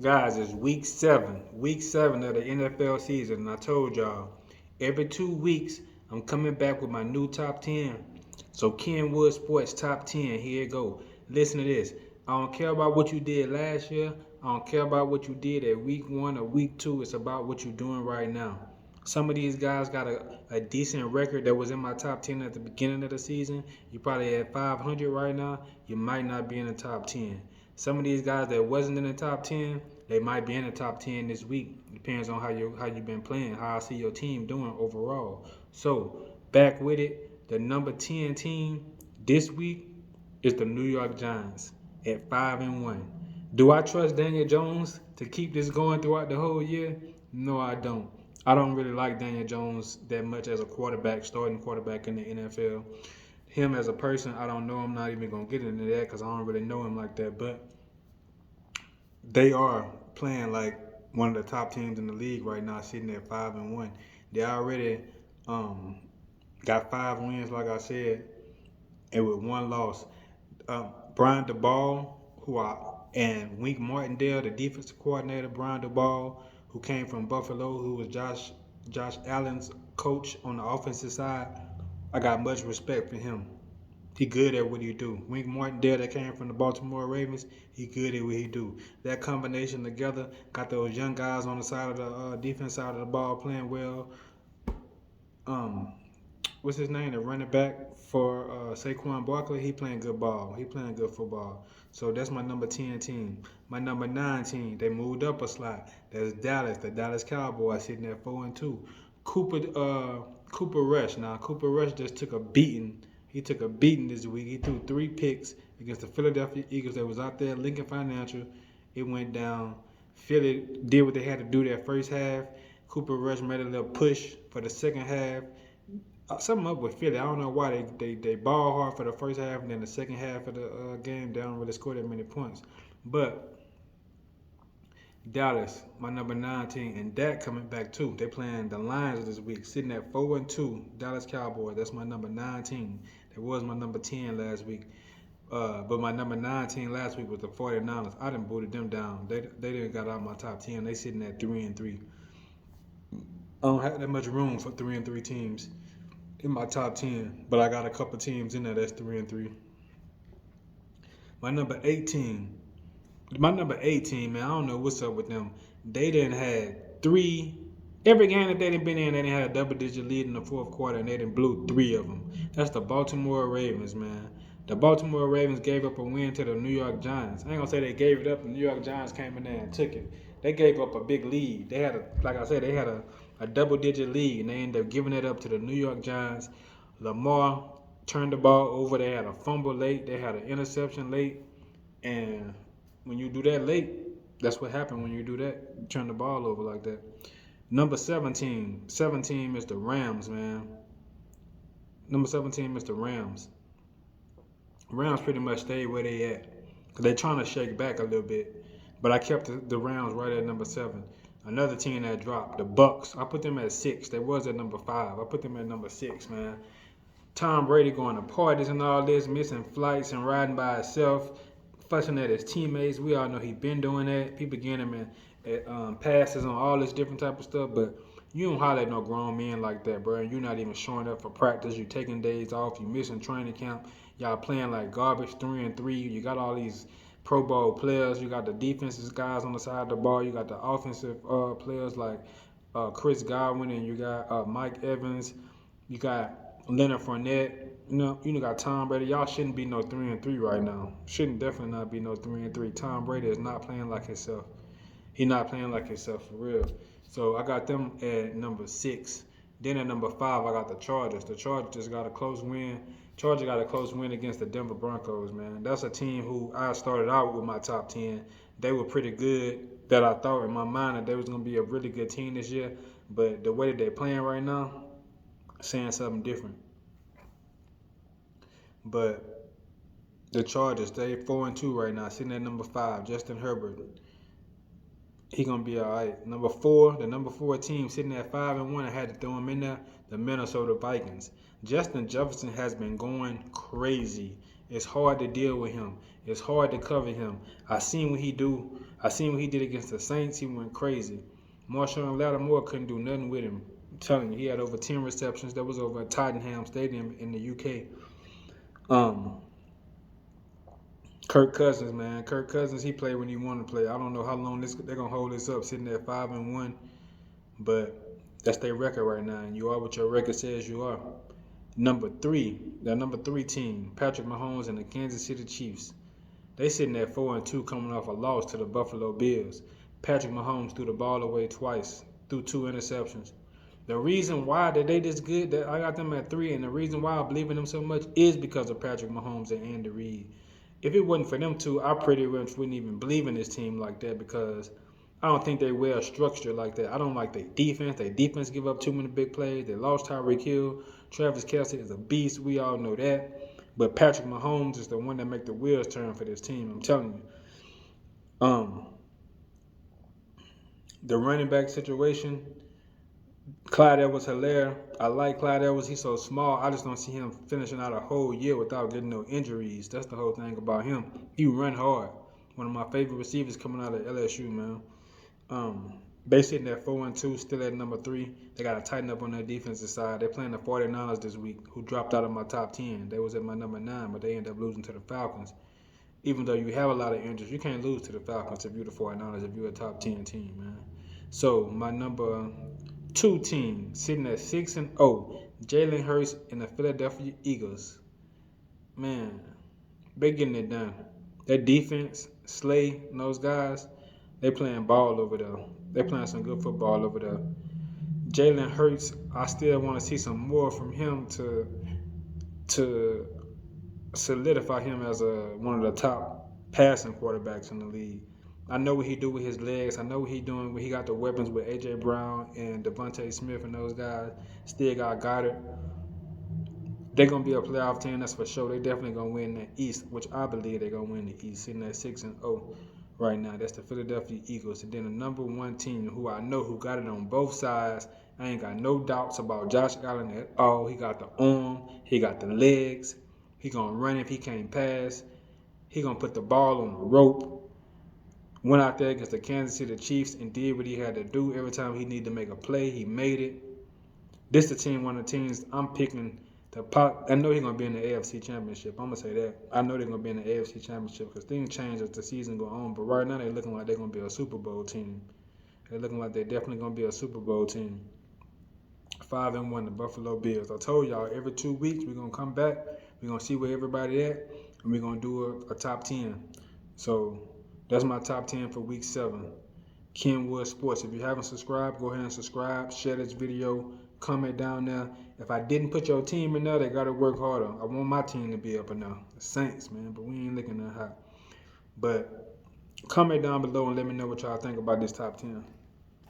Guys, it's week 7 of the NFL season, and I told y'all every 2 weeks I'm coming back with my new top 10. So Kenwood Sports top 10, here you go. Listen to this. I don't care about what you did last year. I don't care about what you did at week 1 or week 2. It's about what you're doing right now. Some of these guys got a decent record that was in my top 10 at the beginning of the season. You probably at 500 right now. You might not be in the top 10. Some of these guys that wasn't in the top 10, they might be in the top 10 this week. Depends on how you've been playing, how I see your team doing overall. So back with it, the number 10 team this week is the New York Giants at 5-1. Do I trust Daniel Jones to keep this going throughout the whole year? No, I don't. I don't really like Daniel Jones that much as a quarterback, starting quarterback in the NFL. Him as a person, I don't know. I'm not even gonna get into that because I don't really know him like that. But they are playing like one of the top teams in the league right now, sitting at 5-1. They already um, got 5 wins, like I said, and with one loss. Brian DeBall, and Wink Martindale, the defensive coordinator, Brian DeBall, who came from Buffalo, who was Josh Allen's coach on the offensive side. I got much respect for him. He good at what he do. Wink Martindale that came from the Baltimore Ravens, he good at what he do. That combination together got those young guys on the side of the defense side of the ball playing well. Um, what's his name? The running back for Saquon Barkley. He playing good ball. He playing good football. So that's my number 10 team. My number 9 team, they moved up a slot. That's Dallas, the Dallas Cowboys sitting at 4-2. Cooper Rush. Now Cooper Rush just took a beating. He took a beating this week. He threw 3 picks against the Philadelphia Eagles that was out there, Lincoln Financial. It went down. Philly did what they had to do that first half. Cooper Rush made a little push for the second half. Something up with Philly. I don't know why they ball hard for the first half, and then the second half of the game they don't really score that many points. But Dallas, my number 19, and Dak coming back too. They playing the Lions this week, sitting at 4-2. Dallas Cowboys. That's my number 19. That was my number 10 last week. But my number 19 last week was the 49ers. I done booted them down. They didn't got out my top 10. They sitting at 3-3. I don't have that much room for 3-3 teams in my top 10, but I got a couple teams in there that's 3-3. My number 18, my number 18, man, I don't know what's up with them. They didn't had three. Every game that they didn't been in, they didn't had a double-digit lead in the fourth quarter, and they didn't blew 3 of them. That's the Baltimore Ravens, man. The Baltimore Ravens gave up a win to the New York Giants. I ain't gonna say they gave it up. The New York Giants came in there and took it. They gave up a big lead. They had like I said, they had a double-digit lead, and they ended up giving it up to the New York Giants. Lamar turned the ball over. They had a fumble late. They had an interception late. And when you do that late, that's what happened when you do that. You turn the ball over like that. Number 17 is the Rams, man. Number 17 is the Rams. Rams pretty much stayed where they at. Because they're trying to shake back a little bit. But I kept the Rams right at number 7. Another team that dropped, the Bucks. I put them at 6. They was at number 5. I put them at number 6, man. Tom Brady going to parties and all this, missing flights and riding by himself, fussing at his teammates. We all know he been doing that. People getting him passes on all this different type of stuff, but you don't holler at no grown men like that, bro. You're not even showing up for practice. You taking days off. You missing training camp. Y'all playing like garbage, 3-3. You got all these Pro Bowl players. You got the defensive guys on the side of the ball. You got the offensive players like Chris Godwin, and you got Mike Evans. You got Leonard Fournette. You know, got Tom Brady. Y'all shouldn't be no 3-3 right now. Shouldn't definitely not be no 3-3. Tom Brady is not playing like himself. He not playing like himself for real. So I got them at number 6. Then at number 5, I got the Chargers. The Chargers just got a close win. Chargers got a close win against the Denver Broncos, man. That's a team who I started out with my top 10. They were pretty good. That I thought in my mind that they was gonna be a really good team this year. But the way that they're playing right now, saying something different. But the Chargers, they 4-2 right now, sitting at number 5. Justin Herbert, he gonna be all right. The number 4 team sitting at 5-1. I had to throw him in there. The Minnesota Vikings. Justin Jefferson has been going crazy It's hard to deal with him. It's hard to cover him. I seen what he do. I seen what he did against the Saints. He went crazy. Marshawn Lattimore couldn't do nothing with him. I'm telling you, he had over 10 receptions. That was over at Tottenham Stadium in the UK. Kirk Cousins, man. Kirk Cousins, he played when he wanted to play. I don't know how long they're gonna hold this up, sitting at 5-1, but that's their record right now, and you are what your record says you are. The number three team, Patrick Mahomes and the Kansas City Chiefs. They sitting at 4-2, coming off a loss to the Buffalo Bills. Patrick Mahomes threw the ball away twice, threw 2 interceptions. The reason why that they this good, that I got them at 3, and the reason why I believe in them so much is because of Patrick Mahomes and Andy Reid. If it wasn't for them two, I pretty much wouldn't even believe in this team like that, because I don't think they well structured like that. I don't like their defense. Their defense give up too many big plays. They lost Tyreek Hill. Travis Kelce is a beast. We all know that. But Patrick Mahomes is the one that make the wheels turn for this team. I'm telling you. The running back situation, Clyde Edwards-Helaire. I like Clyde Edwards. He's so small. I just don't see him finishing out a whole year without getting no injuries. That's the whole thing about him. He run hard. One of my favorite receivers coming out of LSU, man. They sitting at 4-2, still at number 3. They got to tighten up on their defensive side. They're playing the 49ers this week, who dropped out of my top 10. They was at my number 9, but they ended up losing to the Falcons. Even though you have a lot of injuries, you can't lose to the Falcons if you're the 49ers, if you're a top 10 team, man. So my number 2 team, sitting at 6-0, Jalen Hurts and the Philadelphia Eagles. Man, they getting it done. Their defense, Slay, and those guys, they playing ball over there. They playing some good football over there. Jalen Hurts, I still want to see some more from him to solidify him as one of the top passing quarterbacks in the league. I know what he do with his legs. I know what he doing when he got the weapons with A.J. Brown and Devontae Smith and those guys. Still got Goddard. They're going to be a playoff team, that's for sure. They definitely going to win the East, which I believe they're going to win the East, sitting at 6-0 right now. That's the Philadelphia Eagles. And then the number 1 team who I know who got it on both sides. I ain't got no doubts about Josh Allen at all. He got the arm. He got the legs. He going to run if he can't pass. He going to put the ball on the rope. Went out there against the Kansas City Chiefs and did what he had to do. Every time he needed to make a play, he made it. This the team, one of the teams I'm picking to pop. I know he's going to be in the AFC Championship. I'm going to say that. I know they're going to be in the AFC Championship because things change as the season go on. But right now, they're looking like they're going to be a Super Bowl team. They're looking like they're definitely going to be a Super Bowl team. 5-1, the Buffalo Bills. I told y'all, every 2 weeks, we're going to come back. We're going to see where everybody at. And we're going to do a top 10. So that's my top 10 for week 7. Kenwood Sports. If you haven't subscribed, go ahead and subscribe. Share this video. Comment down there. If I didn't put your team in there, they got to work harder. I want my team to be up in there. The Saints, man, but we ain't looking that high. But comment down below and let me know what y'all think about this top 10.